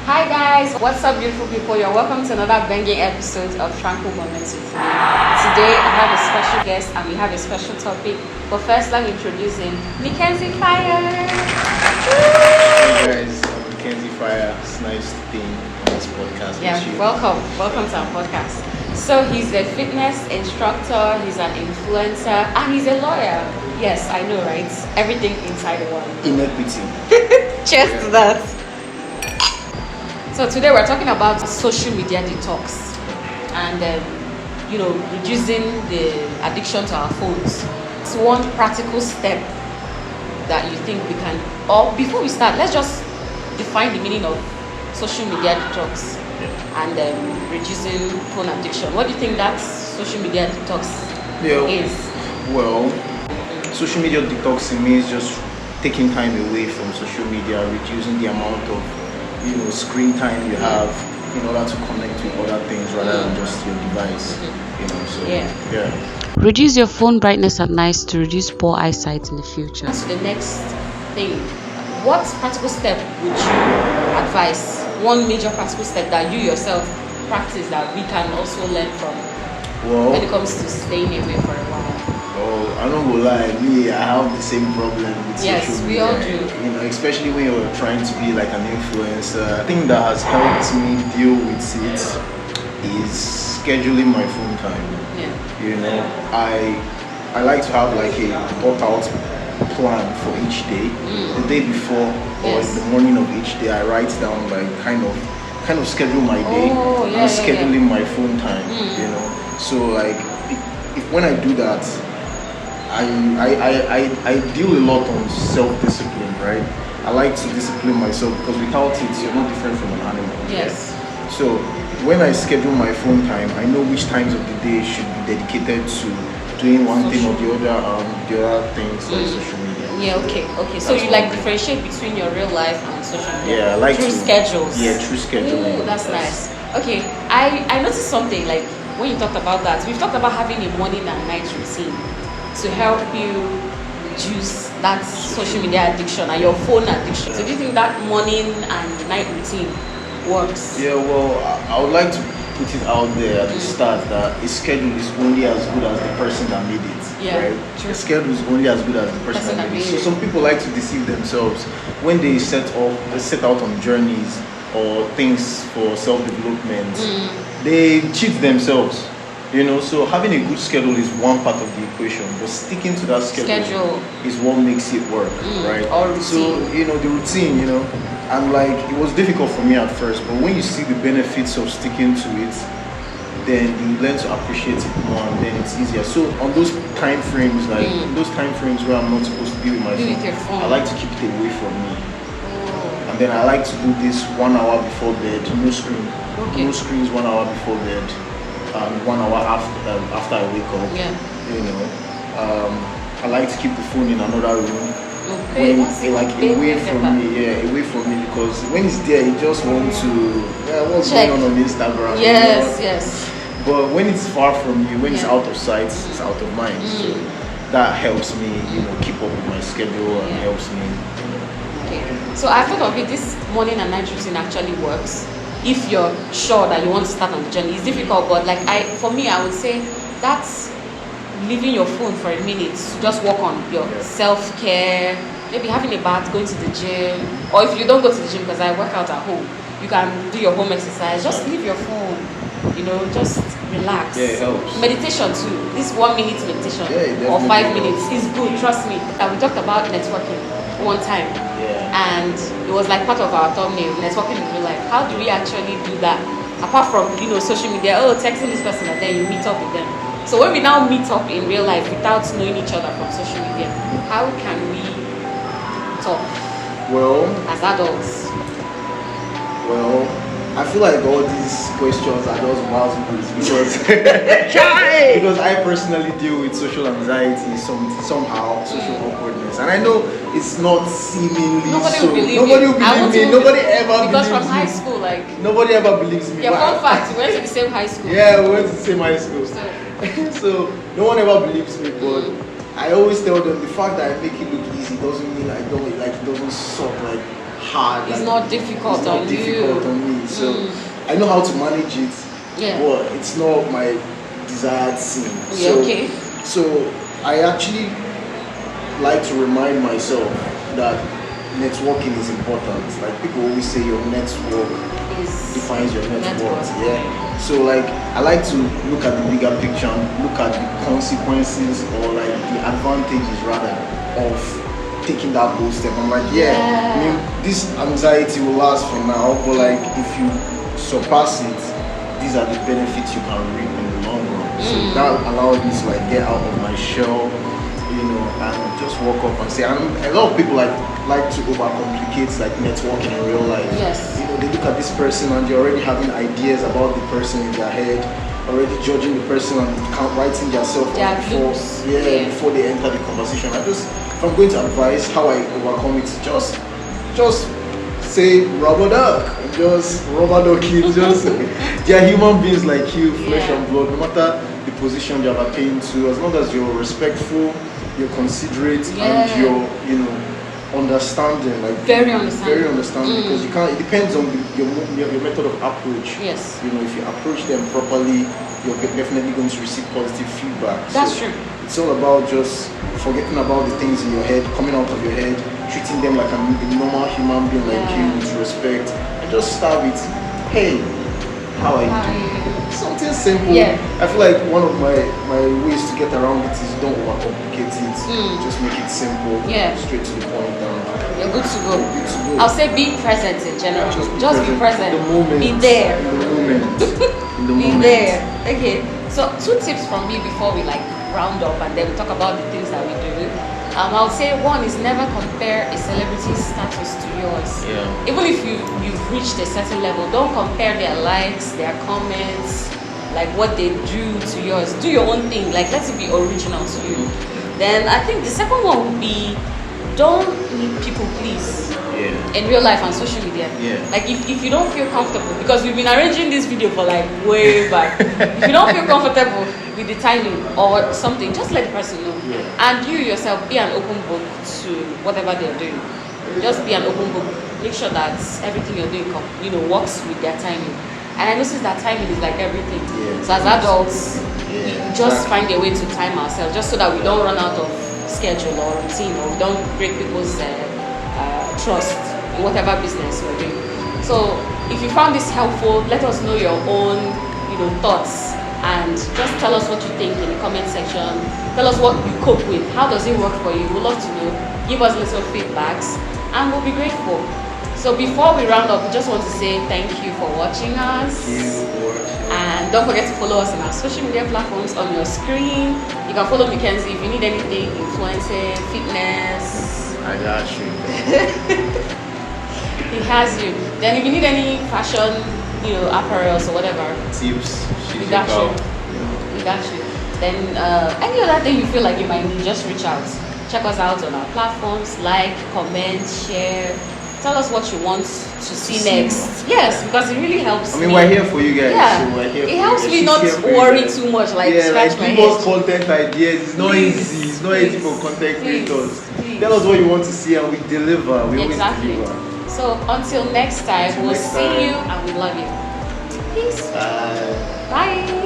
Hi guys, what's up beautiful people? You're welcome to another banging episode of Tranquil Moments with me. Today I have a special guest and we have a special topic. But first let me introduce him, Mackenzie Fire. Hey guys, I'm Mackenzie Fire. It's nice to be on this podcast Yeah, with you. welcome to our podcast. So he's a fitness instructor, he's an influencer, and he's a lawyer. Yes, I know, right? Everything inside one. Inequity. Cheers to that. So today we're talking about social media detox and reducing the addiction to our phones. It's one practical step that you think we can. Or before we start, let's just define the meaning of social media detox and reducing phone addiction. What do you think that social media detox is? Well, social media detoxing means just taking time away from social media, reducing the amount of screen time you have in order to connect with other things rather than just your device. Reduce your phone brightness at night to reduce poor eyesight in the future. That's the next thing. What practical step would you advise? One major practical step that you yourself practice that we can also learn from when it comes to staying away for a while. I'm not gonna lie, I have the same problem with social media. Yes, we all do. Especially when you're trying to be like an influencer. The thing that has helped me deal with it is scheduling my phone time. I like to have like a thought out plan for each day. The day before or in the morning of each day, I write down like kind of schedule my day and scheduling my phone time. So like if when I do that, I deal a lot on self-discipline, right? I like to discipline myself because without it, you're not different from an animal. Yes. Right? So when I schedule my phone time, I know which times of the day should be dedicated to doing one thing or the other things like social media. Yeah, okay. So you like differentiate between your real life and social media? Yeah, I like through schedules. Yeah, through scheduling. Ooh, that's nice. Okay, I noticed something like when you talked about that. We've talked about having a morning and night routine to help you reduce that social media addiction and your phone addiction. So do you think that morning and night routine works? Yeah, well, I would like to put it out there at the start that a schedule is only as good as the person that made it. Yeah, right? true. A schedule is only as good as the person that made it. So some people like to deceive themselves when they set out on journeys or things for self-development. They cheat themselves. So having a good schedule is one part of the equation, but sticking to that schedule is what makes it work, right? Or routine. So, the routine, and like, it was difficult for me at first, but when you see the benefits of sticking to it, then you learn to appreciate it more, and then it's easier. So on those time frames, those time frames where I'm not supposed to be with my phone, I like to keep it away from me. And then I like to do this 1 hour before bed, no screen. No screens 1 hour before bed. And 1 hour after I wake up. I like to keep the phone in another room away from me because when it's there you just want to what's check. going on Instagram. Yes. But when it's far from you, when it's out of sight, it's out of mind. So that helps me keep up with my schedule and helps me. Okay. So I thought of it, this morning and night routine actually works. If you're sure that you want to start on the journey, it's difficult, but for me, I would say that's leaving your phone for a minute to just work on your self-care, maybe having a bath, going to the gym, or if you don't go to the gym, because I work out at home, you can do your home exercise, just leave your phone, just relax. Yeah, it helps. Meditation too, this 1 minute meditation or 5 minutes is good, trust me. We talked about networking one time. And it was like part of our thumbnail, networking in real life. How do we actually do that? Apart from, social media, texting this person and then you meet up with them. So when we now meet up in real life without knowing each other from social media, how can we talk as adults? I feel like all these questions are just because because I personally deal with social anxiety, somehow social awkwardness, and I know it's not seemingly nobody so. Will believe nobody will believe me. Nobody ever because believes from high me. school, nobody ever believes me. Yeah, fun fact, we went to the same high school. Yeah, we went to the same high school. So no one ever believes me, but I always tell them the fact that I make it look easy doesn't mean I don't it doesn't suck like hard. It's not difficult on me. So I know how to manage it. Yeah. But it's not my desired scene. So I actually like to remind myself that networking is important. Like people always say your network defines your net worth. Yeah. So like I like to look at the bigger picture and look at the consequences or like the advantages rather of taking that bold step. I'm like, I mean, this anxiety will last for now, but like if you surpass it, these are the benefits you can reap in the long run. So that allows me to like get out of my shell, you know, and just walk up and say. And a lot of people like to overcomplicate like networking in real life. Yes. You know, they look at this person and they're already having ideas about the person in their head, already judging the person and writing themselves before they enter the conversation. If I'm going to advise how I overcome it, just say rubber duck, just rubber ducky, just they are human beings like you, flesh and blood, no matter the position you have attained to, as long as you're respectful, you're considerate, and you're, you know, understanding, like very understanding, because you can't. It depends on your method of approach. Yes. You know, if you approach them properly, you're definitely going to receive positive feedback. That's true. It's all about just forgetting about the things in your head, coming out of your head, treating them like a normal human being like you with respect, and just start with, hey, how are you doing? Something simple. I feel like one of my ways to get around it is don't overcomplicate it. Just make it simple. Straight to the point. You're good to go. I'll say be present in general. Just be present. The moment. Be there. In the moment. In the moment. Be there. Okay. So 2 tips from me before we like round up and then we talk about the things that we do. I'll say one is never compare a celebrity's status to yours. Even if you've reached a certain level, don't compare their likes, their comments, like what they do to yours. Do your own thing. Like let it be original to you. Then I think the second one would be don't need people please in real life and social media. Like if you don't feel comfortable, because we've been arranging this video for like way back. If you don't feel comfortable with the timing or something, just let the person know. And you yourself, be an open book to whatever they're doing. Just be an open book. Make sure that everything you're doing, you know, works with their timing. And I noticed that timing is like everything. So as adults, just find a way to time ourselves, just so that we don't run out of schedule or routine, or we don't break people's trust in whatever business we're doing. So if you found this helpful, let us know your own, you know, thoughts, and just tell us what you think in the comment section. Tell us what you cope with. How does it work for you? We'd love to know. Give us little feedbacks, and we'll be grateful. So before we round up, we just want to say thank you for watching us. And don't forget to follow us on our social media platforms on your screen. You can follow Mackenzie if you need anything, influencing, fitness. I got you. He has you. Then if you need any fashion, you know, apparels or whatever, tips, we got you. We got you. Then any other thing you feel like you might need, just reach out. Check us out on our platforms. Like, comment, share. Tell us what you want to see next. Yes, because it really helps. I mean, we're here for you guys. So we're here it helps me not worry too much, like scratch my head. Give us content ideas. It's not easy. It's not easy for content creators. Tell us what you want to see and we deliver. We always deliver. So until next time, we'll see you and we love you. Peace. Bye. Bye.